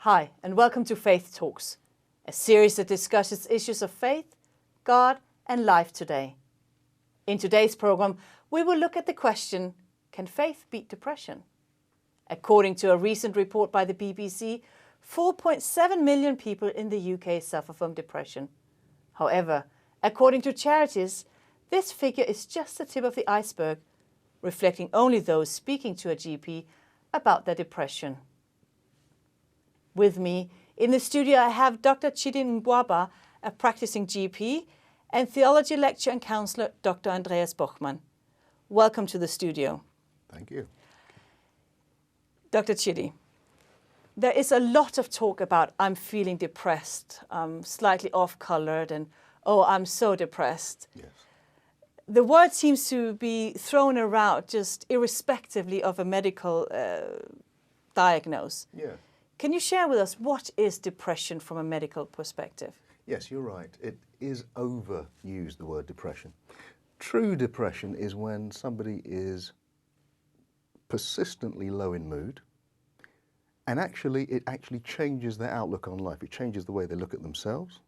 Hi, and welcome to Faith Talks, a series that discusses issues of faith, God, and life today. In today's program, we will look at the question, can faith beat depression? According to a recent report by the BBC, 4.7 million people in the UK suffer from depression. However, according to charities, this figure is just the tip of the iceberg, reflecting only those speaking to a GP about their depression. With me in the studio, I have Dr. Chidi Ngwaba, a practicing GP, and theology lecturer and counselor, Dr. Andreas Bochmann. Welcome to the studio. Thank you. Dr. Chidi, there is a lot of talk about I'm feeling depressed, I'm slightly off-colored, and oh, I'm so depressed. Yes. The word seems to be thrown around just irrespectively of a medical diagnosis. Yeah. Can you share with us what is depression from a medical perspective? Yes, you're right. It is overused, the word depression. True depression is when somebody is persistently low in mood, and it actually changes their outlook on life. It changes the way they look at themselves,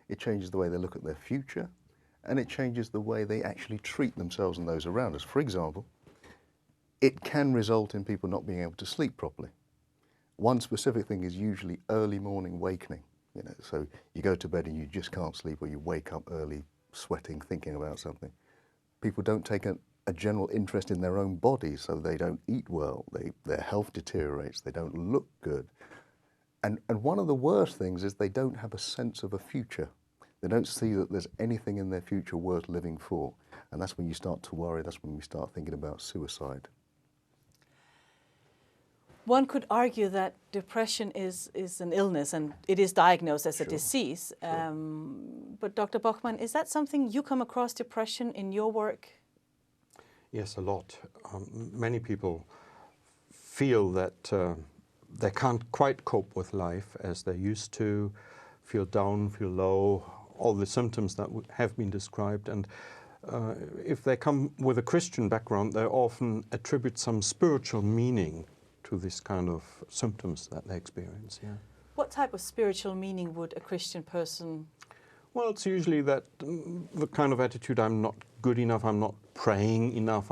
it changes the way they look at their future, and it changes the way they actually treat themselves and those around us. For example, it can result in people not being able to sleep properly. One specific thing is usually early morning awakening. So you go to bed and you just can't sleep, or you wake up early, sweating, thinking about something. People don't take a general interest in their own bodies, so they don't eat well, their health deteriorates, they don't look good. And one of the worst things is they don't have a sense of a future. They don't see that there's anything in their future worth living for. And that's when you start to worry, that's when we start thinking about suicide. One could argue that depression is an illness and it is diagnosed as a disease. Sure. But Dr. Bochmann, is that something you come across depression in your work? Yes, a lot. Many people feel that they can't quite cope with life as they used to, feel down, feel low, all the symptoms that have been described. And if they come with a Christian background, they often attribute some spiritual meaning to this kind of symptoms that they experience. Yeah. What type of spiritual meaning would a Christian person? Well, it's usually that the kind of attitude, I'm not good enough, I'm not praying enough,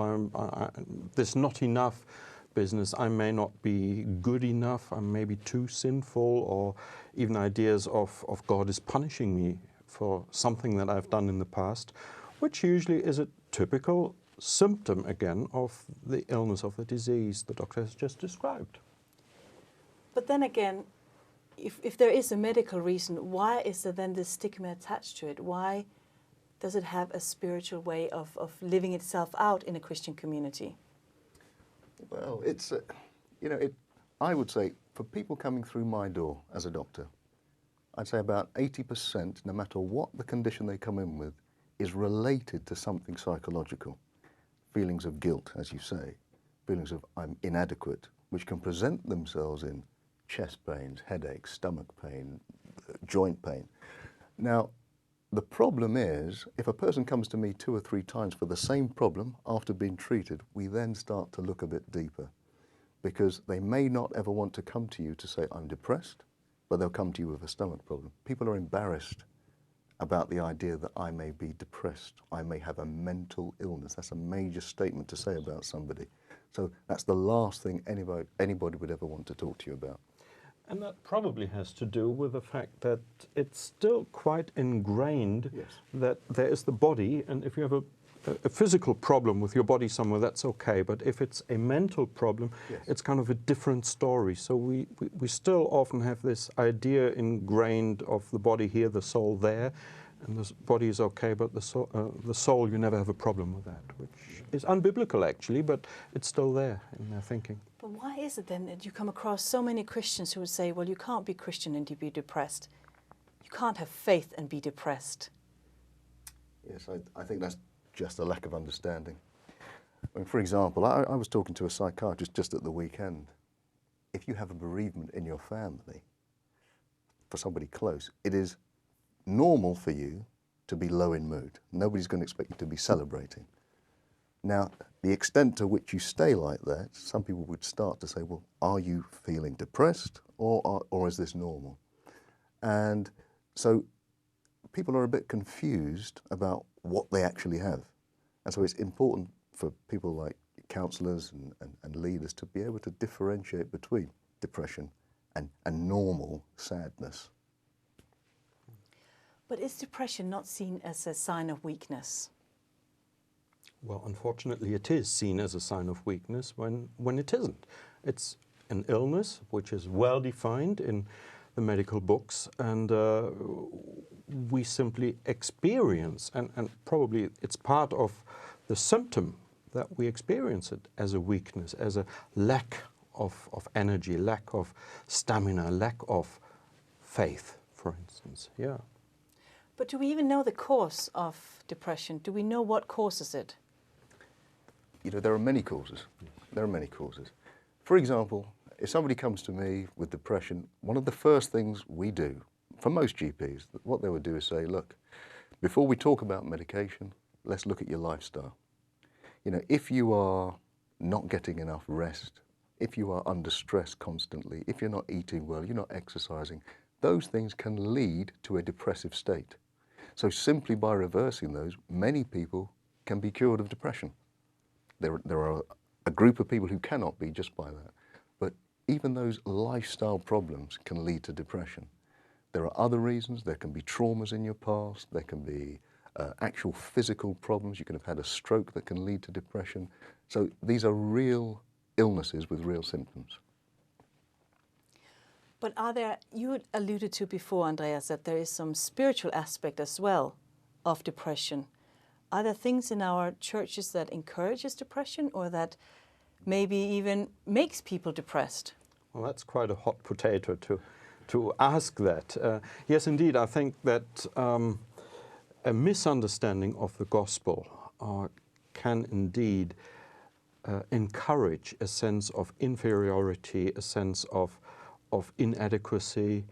there's not enough business, I may not be good enough, I'm maybe too sinful, or even ideas of God is punishing me for something that I've done in the past, which usually is a typical symptom again of the illness, of the disease the doctor has just described. But then again, if there is a medical reason, why is there then this stigma attached to it? Why does it have a spiritual way of living itself out in a Christian community? Well, it's, I would say for people coming through my door as a doctor, I'd say about 80%, no matter what the condition they come in with, is related to something psychological. Feelings of guilt, as you say, feelings of I'm inadequate, which can present themselves in chest pains, headaches, stomach pain, joint pain. Now, the problem is, if a person comes to me 2 or 3 times for the same problem after being treated, we then start to look a bit deeper, because they may not ever want to come to you to say, I'm depressed, but they'll come to you with a stomach problem. People are embarrassed about the idea that I may be depressed, I may have a mental illness. That's a major statement to say about somebody. So that's the last thing anybody would ever want to talk to you about. And that probably has to do with the fact that it's still quite ingrained that there is the body, and if you have a physical problem with your body somewhere, that's okay, but if it's a mental problem, it's kind of a different story. So we still often have this idea ingrained of the body here, the soul there, and the body is okay, but the soul, you never have a problem with that, which is unbiblical actually, but it's still there in their thinking. But why is it then that you come across so many Christians who would say, well, you can't be Christian and be depressed. You can't have faith and be depressed. Yes, I think that's just a lack of understanding. I mean, for example, I was talking to a psychiatrist just at the weekend. If you have a bereavement in your family, for somebody close, it is normal for you to be low in mood. Nobody's going to expect you to be celebrating. Now, the extent to which you stay like that, some people would start to say, well, are you feeling depressed or is this normal? And so people are a bit confused about what they actually have. And so it's important for people like counsellors and leaders to be able to differentiate between depression and normal sadness. But is depression not seen as a sign of weakness? Well, unfortunately, it is seen as a sign of weakness when it isn't. It's an illness which is well defined in the medical books, and we simply experience, and probably it's part of the symptom that we experience it as a weakness, as a lack of energy, lack of stamina, lack of faith, for instance. Yeah. But do we even know the cause of depression? Do we know what causes it? You know, there are many causes. There are many causes. For example, if somebody comes to me with depression, one of the first things we do, for most GPs, what they would do is say, look, before we talk about medication, let's look at your lifestyle. You know, if you are not getting enough rest, if you are under stress constantly, if you're not eating well, you're not exercising, those things can lead to a depressive state. So simply by reversing those, many people can be cured of depression. There are a group of people who cannot be just by that. But even those lifestyle problems can lead to depression. There are other reasons. There can be traumas in your past. There can be actual physical problems. You can have had a stroke that can lead to depression. So these are real illnesses with real symptoms. But are there, you alluded to before, Andreas, that there is some spiritual aspect as well of depression. Are there things in our churches that encourages depression or that maybe even makes people depressed? Well, that's quite a hot potato to ask that. Yes, indeed, I think that a misunderstanding of the gospel can indeed encourage a sense of inferiority, a sense of inadequacy,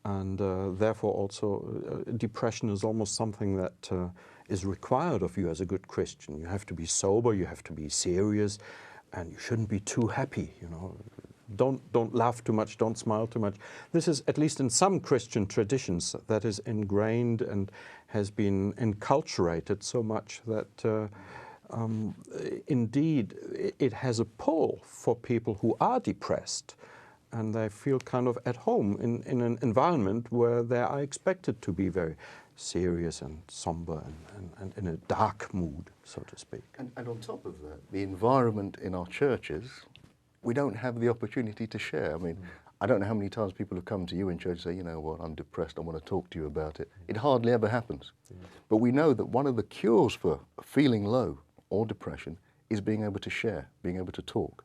and therefore also depression is almost something that is required of you as a good Christian. You have to be sober, you have to be serious, and you shouldn't be too happy, you know. Don't laugh too much, don't smile too much. This is, at least in some Christian traditions, that is ingrained and has been enculturated so much that indeed it has a pull for people who are depressed, and they feel kind of at home in an environment where they are expected to be very serious and somber and in a dark mood, so to speak. And on top of that, the environment in our churches, we don't have the opportunity to share. I mean, I don't know how many times people have come to you in church and say, you know what, I'm depressed, I want to talk to you about it. It hardly ever happens. But we know that one of the cures for feeling low or depression is being able to share, being able to talk.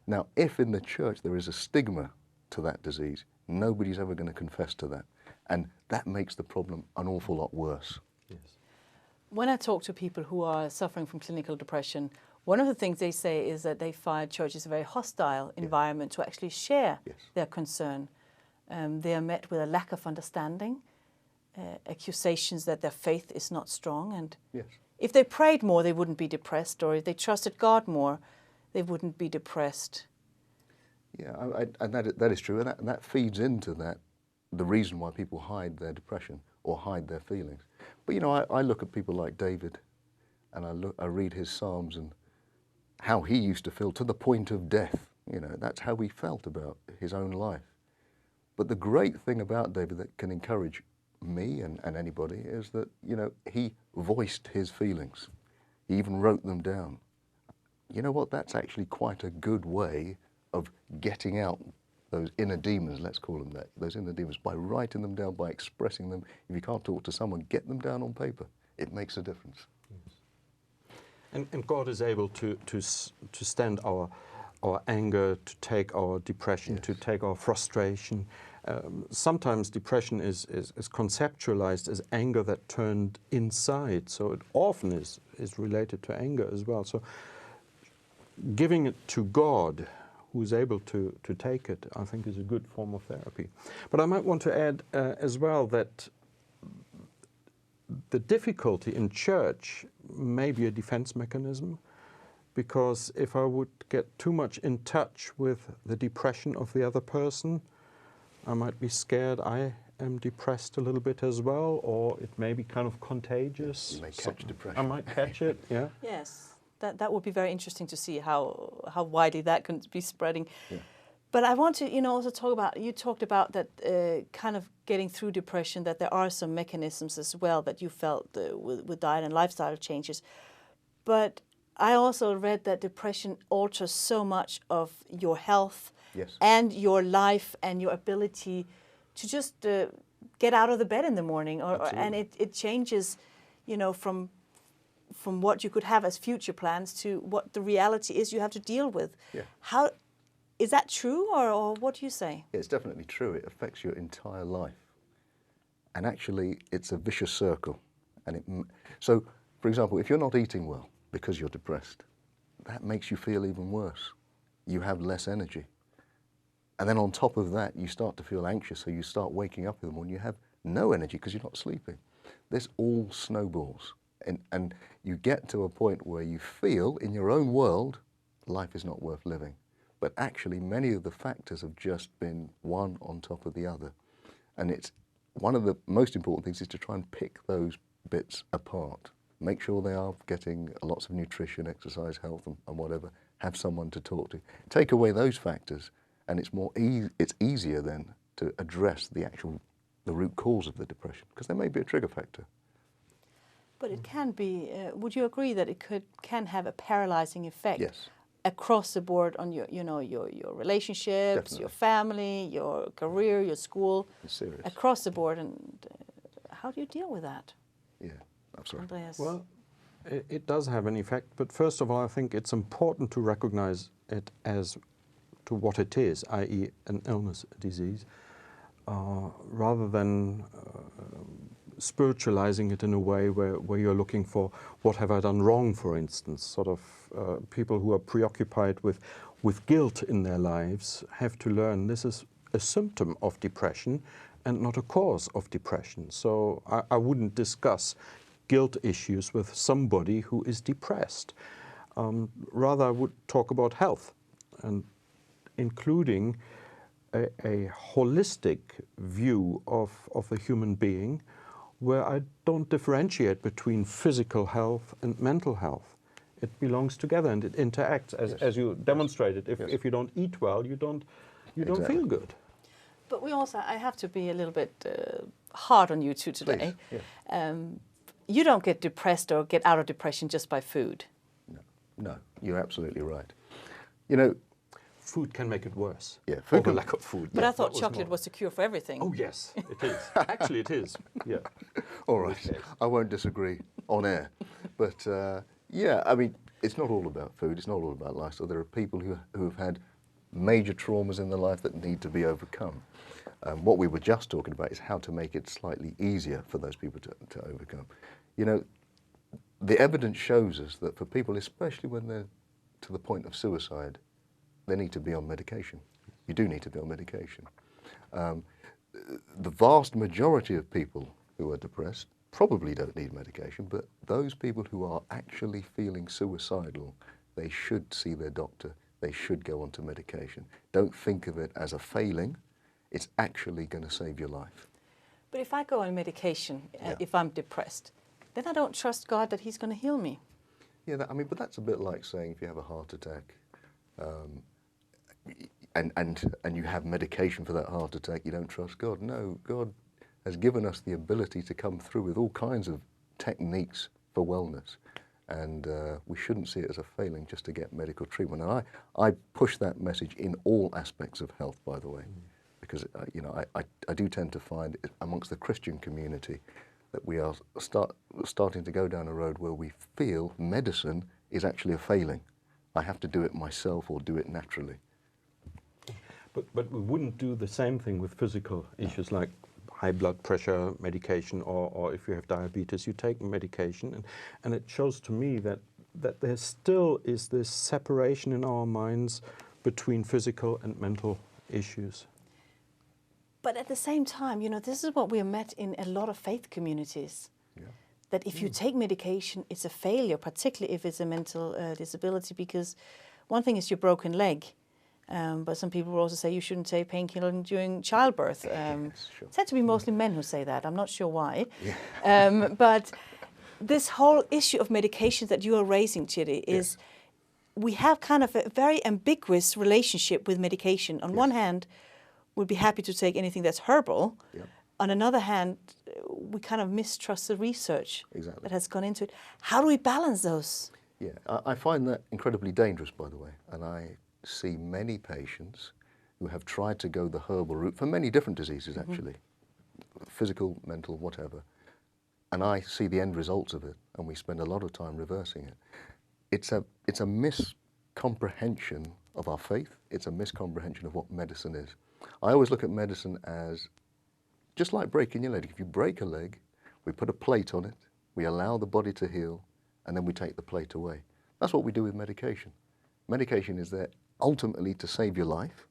Now, if in the church there is a stigma to that disease, nobody's ever going to confess to that. And that makes the problem an awful lot worse. Yes. When I talk to people who are suffering from clinical depression, one of the things they say is that they find church is a very hostile environment to actually share their concern. They are met with a lack of understanding, accusations that their faith is not strong, and if they prayed more, they wouldn't be depressed, or if they trusted God more, they wouldn't be depressed. Yeah, and that is true, and that feeds into that, the reason why people hide their depression or hide their feelings. But you know, I look at people like David, and I read his Psalms and how he used to feel to the point of death. You know, that's how he felt about his own life. But the great thing about David that can encourage me and anybody is that, you know, he voiced his feelings. He even wrote them down. You know what? That's actually quite a good way of getting out those inner demons, let's call them that, those inner demons, by writing them down, by expressing them. If you can't talk to someone, get them down on paper. It makes a difference. Yes. And God is able to stand our anger, to take our depression, to take our frustration. Sometimes depression is conceptualized as anger that turned inside, so it often is related to anger as well. So giving it to God, who is able to take it, I think is a good form of therapy. But I might want to add as well that the difficulty in church may be a defense mechanism. because if I would get too much in touch with the depression of the other person, I might be scared I am depressed a little bit as well, or it may be kind of contagious. You may catch depression. I might catch it, yeah. Yes, that would be very interesting to see how widely that can be spreading. Yeah. But I want to, also talk about, you talked about that kind of getting through depression, that there are some mechanisms as well that you felt with diet and lifestyle changes. But I also read that depression alters so much of your health, Yes. and your life and your ability to just get out of the bed in the morning, and it changes, from what you could have as future plans to what the reality is you have to deal with. Yeah. How is that true, or what do you say? It's definitely true. It affects your entire life, and actually, it's a vicious circle. And so, for example, if you're not eating well because you're depressed, that makes you feel even worse. You have less energy. And then on top of that, you start to feel anxious, so you start waking up in the morning, you have no energy because you're not sleeping. This all snowballs. And you get to a point where you feel, in your own world, life is not worth living. But actually, many of the factors have just been one on top of the other. And it's one of the most important things is to try and pick those bits apart. Make sure they are getting lots of nutrition, exercise, health, and whatever. Have someone to talk to. Take away those factors, and it's easier then to address the root cause of the depression, because there may be a trigger factor. But it can be. Would you agree that it can have a paralyzing effect? Yes. Across the board on your relationships, Definitely. your family, your career, your school, It's serious. across the board. And how do you deal with that? Yeah, I'm sorry. Andreas? Well, it does have an effect, but first of all, I think it's important to recognize it as to what it is, i.e. an illness, a disease, rather than spiritualizing it in a way where you're looking for what have I done wrong, for instance. Sort of people who are preoccupied with guilt in their lives have to learn this is a symptom of depression and not a cause of depression. So I wouldn't discuss guilt issues with somebody who is depressed. Rather, I would talk about health, and including a holistic view of the human being, where I don't differentiate between physical health and mental health. It belongs together and it interacts, as you demonstrated. If you don't eat well, you don't feel good. But I have to be a little bit hard on you two today. Please, yeah. You don't get depressed or get out of depression just by food. No, you're absolutely right. Food can make it worse. Yeah, or the lack of food. But Yeah, I thought that chocolate was the cure for everything. Oh yes, it is. Actually, it is. Yeah. All right, I won't disagree on air. But yeah, I mean, it's not all about food, it's not all about lifestyle. There are people who have had major traumas in their life that need to be overcome. What we were just talking about is how to make it slightly easier for those people to overcome. The evidence shows us that for people, especially when they're to the point of suicide, they need to be on medication. You do need to be on medication. The vast majority of people who are depressed probably don't need medication, but those people who are actually feeling suicidal, they should see their doctor. They should go onto medication. Don't think of it as a failing. It's actually going to save your life. But if I go on medication, if I'm depressed, then I don't trust God that He's going to heal me. Yeah, but that's a bit like saying if you have a heart attack, and you have medication for that heart attack, you don't trust God. No, God has given us the ability to come through with all kinds of techniques for wellness, and we shouldn't see it as a failing just to get medical treatment. And I push that message in all aspects of health, by the way, because I do tend to find amongst the Christian community that we are starting to go down a road where we feel medicine is actually a failing. I have to do it myself or do it naturally. But we wouldn't do the same thing with physical issues like high blood pressure medication, or if you have diabetes, you take medication. And it shows to me that there still is this separation in our minds between physical and mental issues. But at the same time, this is what we have met in a lot of faith communities. Yeah. that if you take medication, it's a failure, particularly if it's a mental disability, because one thing is your broken leg, but some people will also say you shouldn't take painkiller during childbirth. Yes, sure. It tends to be mostly men who say that. I'm not sure why. But this whole issue of medication that you are raising, Chidi, is we have kind of a very ambiguous relationship with medication. On one hand, we'd be happy to take anything that's herbal. On another hand, we kind of mistrust the research that has gone into it. How do we balance those? Yeah, I find that incredibly dangerous, by the way, and I see many patients who have tried to go the herbal route for many different diseases, actually, physical, mental, whatever, and I see the end results of it, and we spend a lot of time reversing it. It's a miscomprehension of our faith. It's a miscomprehension of what medicine is. I always look at medicine as just like breaking your leg. If you break a leg, we put a plate on it, we allow the body to heal, and then we take the plate away. That's what we do with medication. Medication is there ultimately to save your life.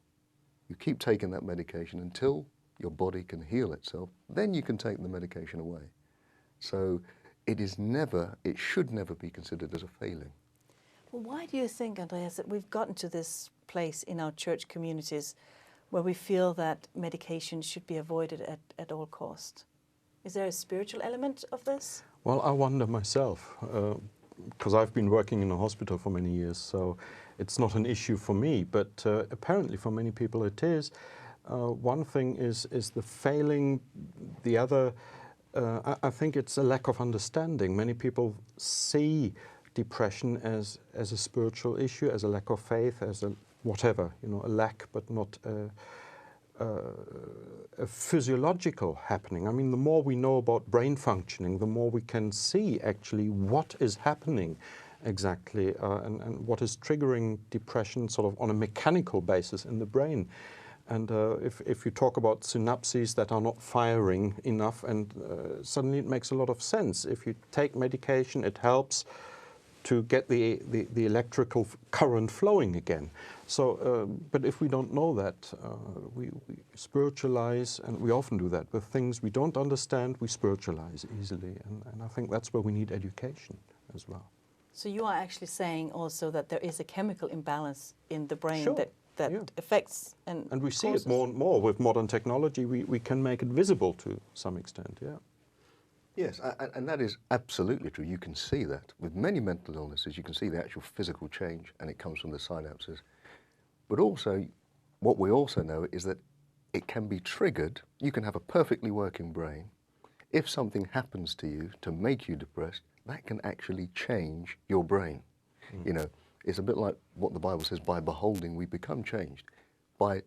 You keep taking that medication until your body can heal itself. Then you can take the medication away. So it should never be considered as a failing. Well, why do you think, Andreas, that we've gotten to this place in our church communities where we feel that medication should be avoided at all cost? Is there a spiritual element of this? Well, I wonder myself, because I've been working in a hospital for many years, so it's not an issue for me, but apparently for many people it is. One thing is the failing, the other, I think it's a lack of understanding. Many people see depression as a spiritual issue, as a lack of faith, as a whatever, a lack, but not a physiological happening. I mean, the more we know about brain functioning, the more we can see actually what is happening exactly and what is triggering depression sort of on a mechanical basis in the brain. And if you talk about synapses that are not firing enough, and suddenly it makes a lot of sense. If you take medication, it helps to get the electrical current flowing again. So, but if we don't know that, we spiritualize, and we often do that with things we don't understand, we spiritualize easily. And I think that's where we need education as well. So you are actually saying also that there is a chemical imbalance in the brain Sure. that affects and we see causes. it more and more with modern technology. We can make it visible to some extent, yeah. Yes, and that is absolutely true. You can see that. With many mental illnesses, you can see the actual physical change, and it comes from the synapses. But also, what we also know is that it can be triggered. You can have a perfectly working brain. If something happens to you to make you depressed, that can actually change your brain. It's a bit like what the Bible says, by beholding we become changed. By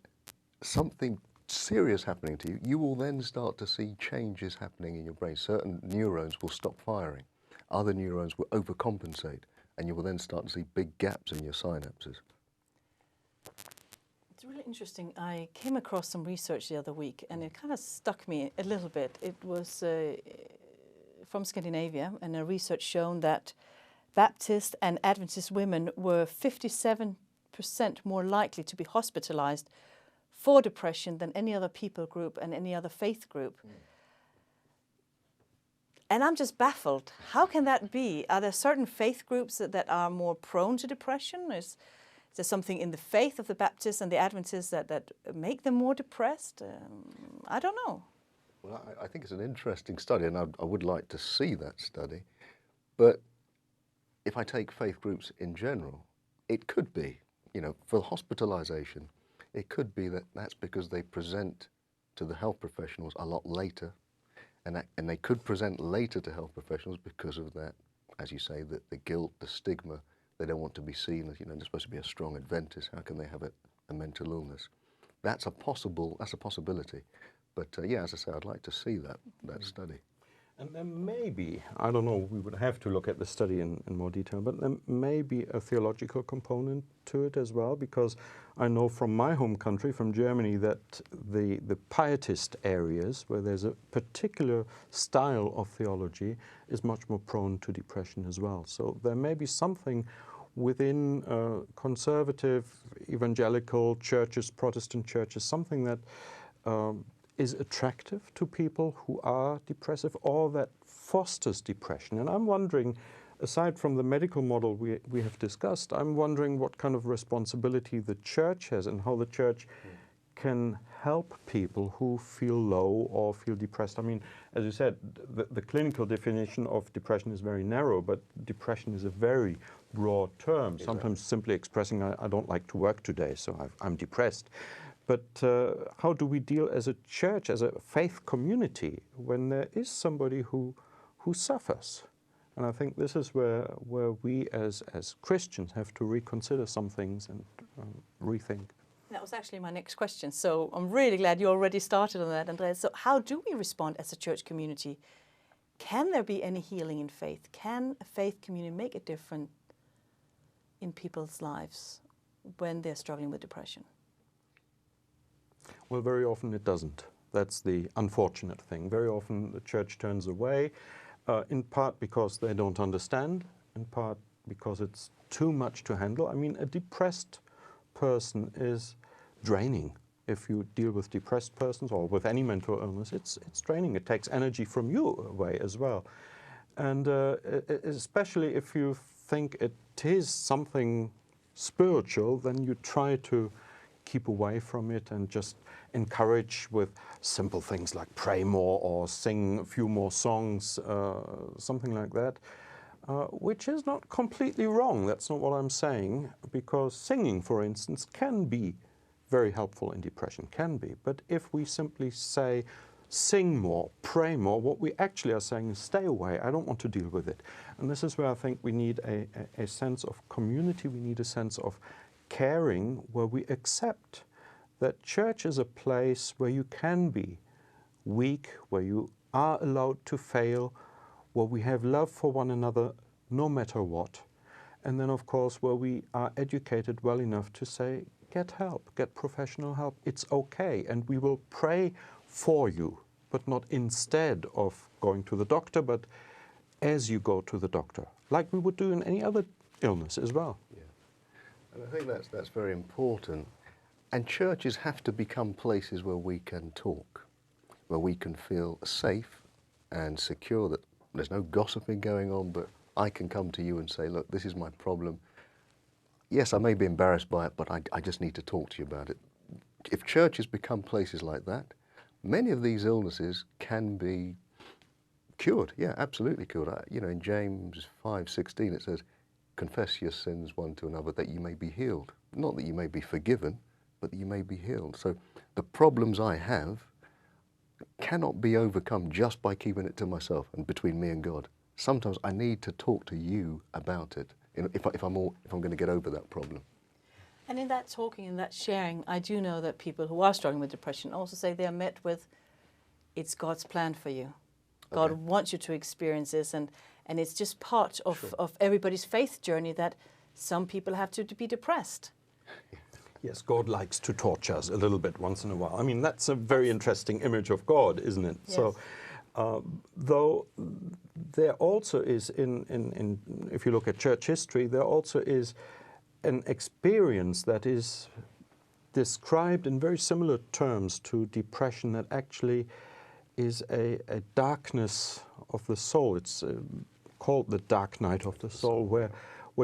something serious happening to you, you will then start to see changes happening in your brain. Certain neurons will stop firing. Other neurons will overcompensate, and you will then start to see big gaps in your synapses. It's really interesting. I came across some research the other week, and it kind of stuck me a little bit. It was from Scandinavia, and a research shown that Baptist and Adventist women were 57% more likely to be hospitalized for depression than any other people group and any other faith group. And I'm just baffled. How can that be? Are there certain faith groups that are more prone to depression? Is there something in the faith of the Baptists and the Adventists that make them more depressed? I don't know. Well, I think it's an interesting study, and I would like to see that study. But if I take faith groups in general, it could be, for hospitalization, it could be that that's because they present to the health professionals a lot later, and they could present later to health professionals because of that, as you say, the guilt, the stigma. They don't want to be seen as, they're supposed to be a strong Adventist. How can they have a mental illness? That's a possibility. But yeah, as I say, I'd like to see that study. And then maybe, I don't know, we would have to look at the study in more detail, but there may be a theological component to it as well, because I know from my home country, from Germany, that the pietist areas, where there's a particular style of theology, is much more prone to depression as well. So there may be something within conservative, evangelical churches, Protestant churches, something that is attractive to people who are depressive or that fosters depression. And I'm wondering, aside from the medical model we have discussed, I'm wondering what kind of responsibility the church has and how the church can help people who feel low or feel depressed. I mean, as you said, the clinical definition of depression is very narrow, but depression is a very broad term, Exactly. sometimes simply expressing, I don't like to work today, so I'm depressed. But how do we deal as a church, as a faith community, when there is somebody who suffers? And I think this is where we as Christians have to reconsider some things and rethink. That was actually my next question. So I'm really glad you already started on that, Andreas. So how do we respond as a church community? Can there be any healing in faith? Can a faith community make a difference in people's lives when they're struggling with depression? Well, very often it doesn't. That's the unfortunate thing. Very often the church turns away, in part because they don't understand, in part because it's too much to handle. I mean, a depressed person is draining. If you deal with depressed persons or with any mental illness, it's draining. It takes energy from you away as well. And especially if you think it is something spiritual, then you try to keep away from it and just encourage with simple things like pray more or sing a few more songs, something like that. Which is not completely wrong, that's not what I'm saying, because singing, for instance, can be very helpful in depression, can be. But if we simply say, sing more, pray more, what we actually are saying is stay away, I don't want to deal with it. And this is where I think we need a sense of community, we need a sense of caring, where we accept that church is a place where you can be weak, where you are allowed to fail, where we have love for one another no matter what. And then, of course, where we are educated well enough to say, get help, get professional help. It's okay, and we will pray for you, but not instead of going to the doctor, but as you go to the doctor, like we would do in any other illness as well. Yeah. And I think that's very important. And churches have to become places where we can talk, where we can feel safe and secure that there's no gossiping going on, but I can come to you and say, look, this is my problem. Yes, I may be embarrassed by it, but I just need to talk to you about it. If churches become places like that, many of these illnesses can be cured. Yeah, absolutely cured. You know, in James 5:16 it says, confess your sins one to another that you may be healed. Not that you may be forgiven, but that you may be healed. So the problems I have cannot be overcome just by keeping it to myself and between me and God. Sometimes I need to talk to you about it if I'm going to get over that problem. And in that talking and that sharing, I do know that people who are struggling with depression also say they are met with, it's God's plan for you. God wants you to experience this, and it's just part of everybody's faith journey that some people have to be depressed. Yes, God likes to torture us a little bit once in a while. I mean, that's a very interesting image of God, isn't it? Yes. So, though there also is, if you look at church history, there also is an experience that is described in very similar terms to depression that actually is a darkness of the soul. It's called the dark night of the soul, where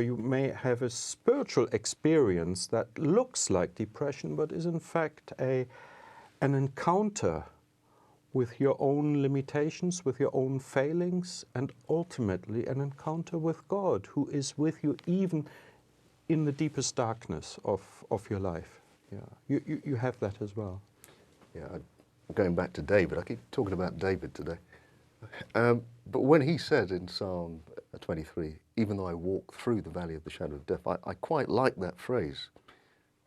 you may have a spiritual experience that looks like depression, but is in fact an encounter with your own limitations, with your own failings, and ultimately an encounter with God, who is with you even in the deepest darkness of your life. Yeah, you have that as well. Yeah, going back to David, I keep talking about David today. But when he said in Psalm 23, even though I walk through the valley of the shadow of death, I quite like that phrase,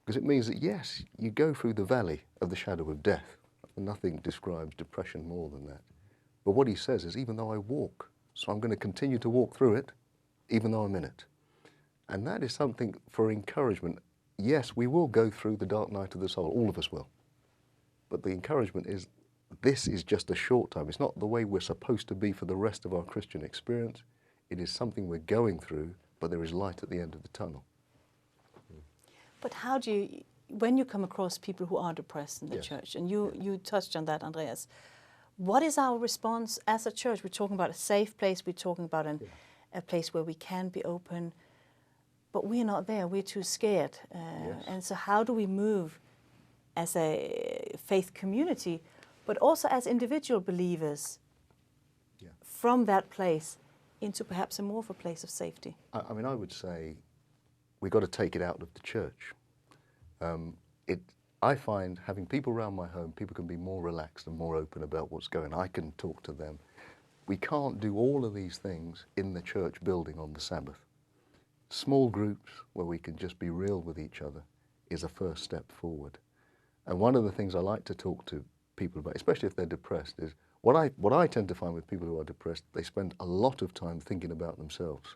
because it means that yes, you go through the valley of the shadow of death. Nothing describes depression more than that. But what he says is, even though I walk, so I'm going to continue to walk through it, even though I'm in it. And that is something for encouragement. Yes, we will go through the dark night of the soul, all of us will. But the encouragement is, this is just a short time. It's not the way we're supposed to be for the rest of our Christian experience. It is something we're going through, but there is light at the end of the tunnel. But how do you when you come across people who are depressed in the Yes. church, and you touched on that, Andreas, what is our response as a church? We're talking about a safe place. We're talking about a place where we can be open, but we're not there. We're too scared. Yes. And so how do we move as a faith community, but also as individual believers from that place into perhaps a more of a place of safety? I mean, I would say we've got to take it out of the church. I find having people around my home, people can be more relaxed and more open about what's going on. I can talk to them. We can't do all of these things in the church building on the Sabbath. Small groups where we can just be real with each other is a first step forward. And one of the things I like to talk to people about, especially if they're depressed, is what I tend to find with people who are depressed, they spend a lot of time thinking about themselves.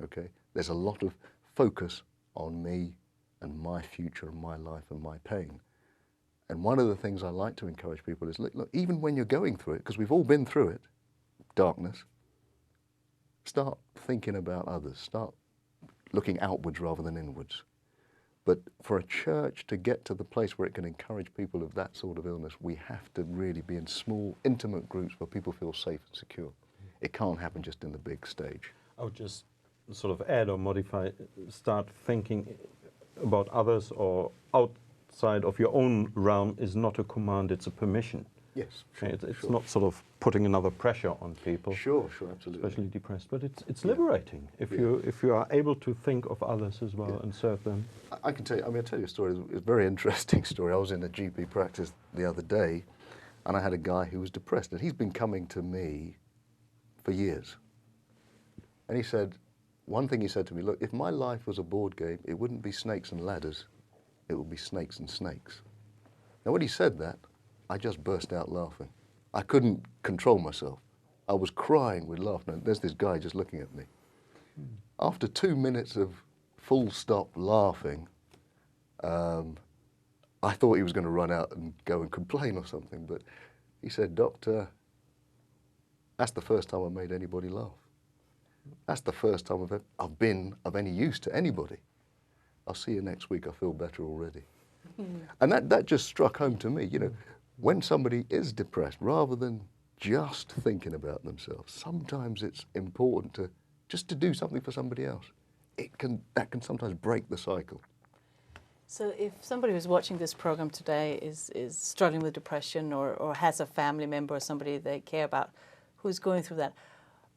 Okay? There's a lot of focus on me and my future and my life and my pain. And one of the things I like to encourage people is, look, even when you're going through it, because we've all been through it, darkness, start thinking about others, start looking outwards rather than inwards. But for a church to get to the place where it can encourage people of that sort of illness, we have to really be in small, intimate groups where people feel safe and secure. It can't happen just in the big stage. I would just sort of add or modify, start thinking about others or outside of your own realm is not a command, it's a permission. Yes, It's not sort of putting another pressure on people. Sure, absolutely. Especially depressed, but it's liberating if you are able to think of others as well and serve them. I can tell you. I mean, I'll tell you a story. It's a very interesting story. I was in a GP practice the other day, and I had a guy who was depressed, and he's been coming to me for years. And he said, one thing he said to me, look, if my life was a board game, it wouldn't be snakes and ladders, it would be snakes and snakes. Now, when he said that, I just burst out laughing. I couldn't control myself. I was crying with laughter. And there's this guy just looking at me. After 2 minutes of full stop laughing, I thought he was going to run out and go and complain or something. But he said, Doctor, that's the first time I made anybody laugh. That's the first time I've been of any use to anybody. I'll see you next week. I feel better already. And that just struck home to me, you know. When somebody is depressed, rather than just thinking about themselves, sometimes it's important to do something for somebody else. That can sometimes break the cycle. So if somebody who's watching this program today is struggling with depression or has a family member or somebody they care about who's going through that,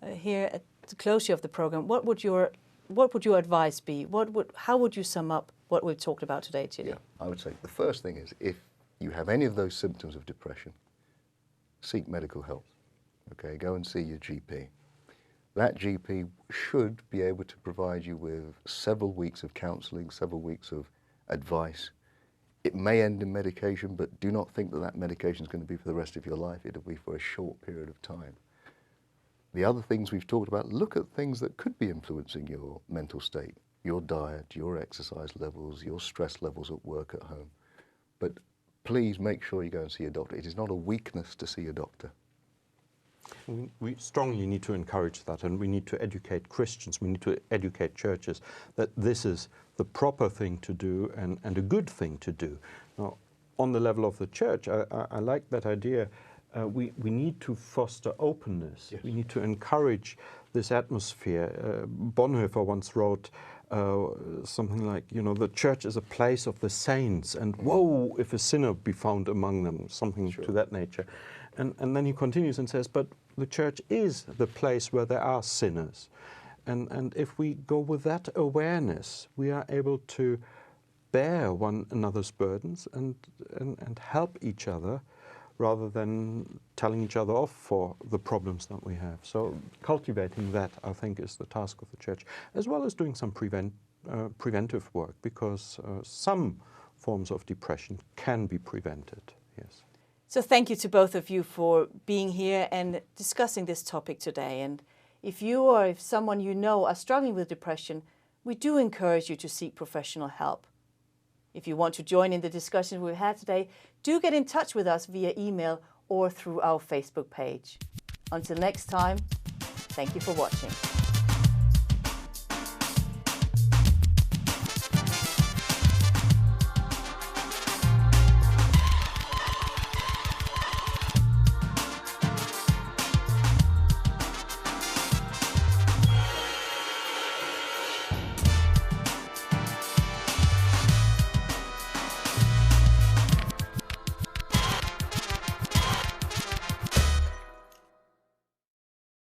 here at the closure of the program, what would your advice be? How would you sum up what we've talked about today, Chidi? Yeah, I would say the first thing is, if you have any of those symptoms of depression, seek medical help. Okay, go and see your GP. That GP should be able to provide you with several weeks of counselling, several weeks of advice. It may end in medication, but do not think that that medication is going to be for the rest of your life. It'll be for a short period of time. The other things we've talked about, look at things that could be influencing your mental state, your diet, your exercise levels, your stress levels at work, at home. But please make sure you go and see a doctor. It is not a weakness to see a doctor. We strongly need to encourage that, and we need to educate Christians, we need to educate churches that this is the proper thing to do and a good thing to do. Now, on the level of the church, I like that idea. We need to foster openness. Yes. We need to encourage this atmosphere. Bonhoeffer once wrote something like, you know, the church is a place of the saints, and woe if a sinner be found among them, something to that nature. And then he continues and says, but the church is the place where there are sinners. And if we go with that awareness, we are able to bear one another's burdens and help each other, rather than telling each other off for the problems that we have. So cultivating that, I think, is the task of the church, as well as doing some preventive work, because some forms of depression can be prevented, yes. So thank you to both of you for being here and discussing this topic today. And if you or if someone you know are struggling with depression, we do encourage you to seek professional help. If you want to join in the discussion we've had today, do get in touch with us via email or through our Facebook page. Until next time, thank you for watching.